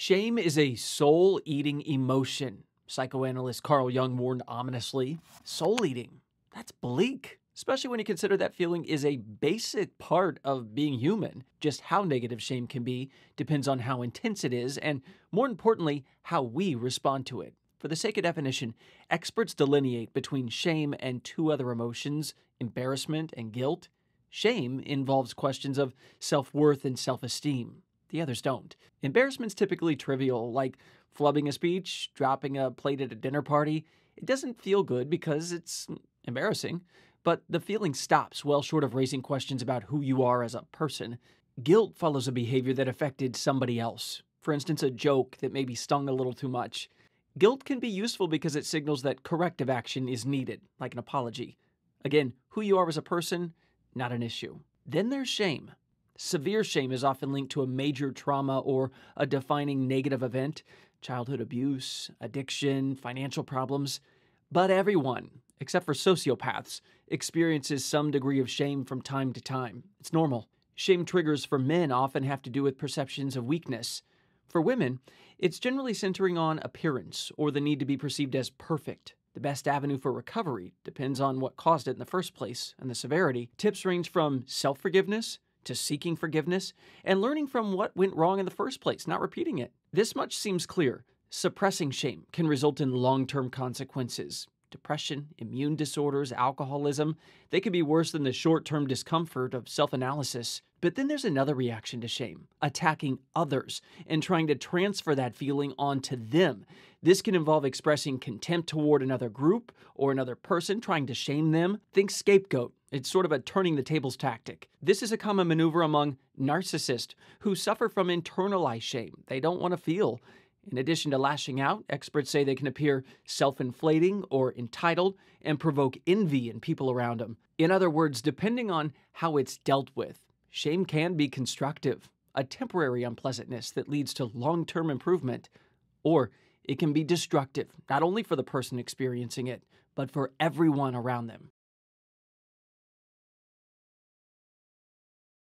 Shame is a soul eating emotion. Psychoanalyst Carl Jung warned ominously. Soul eating. That's bleak, especially when you consider that feeling is a basic part of being human. Just how negative shame can be depends on how intense it is, and more importantly, how we respond to it. For the sake of definition, experts delineate between shame and two other emotions, embarrassment and guilt. Shame involves questions of self-worth and self-esteem. The others don't. Embarrassment's typically trivial, like flubbing a speech, dropping a plate at a dinner party. It doesn't feel good because it's embarrassing, but the feeling stops well short of raising questions about who you are as a person. Guilt follows a behavior that affected somebody else. For instance, a joke that maybe stung a little too much. Guilt can be useful because it signals that corrective action is needed, like an apology. Again, who you are as a person, not an issue. Then there's shame. Severe shame is often linked to a major trauma or a defining negative event, childhood abuse, addiction, financial problems. But everyone, except for sociopaths, experiences some degree of shame from time to time. It's normal. Shame triggers for men often have to do with perceptions of weakness. For women, it's generally centering on appearance or the need to be perceived as perfect. The best avenue for recovery depends on what caused it in the first place and the severity. Tips range from self-forgiveness to seeking forgiveness and learning from what went wrong in the first place, not repeating it. This much seems clear. Suppressing shame can result in long-term consequences. Depression, immune disorders, alcoholism, they can be worse than the short-term discomfort of self-analysis. But then there's another reaction to shame, attacking others and trying to transfer that feeling onto them. This can involve expressing contempt toward another group or another person, trying to shame them. Think scapegoat. It's sort of a turning the tables tactic. This is a common maneuver among narcissists who suffer from internalized shame they don't want to feel. In addition to lashing out, experts say they can appear self-inflating or entitled and provoke envy in people around them. In other words, depending on how it's dealt with, shame can be constructive, a temporary unpleasantness that leads to long-term improvement, or it can be destructive, not only for the person experiencing it, but for everyone around them.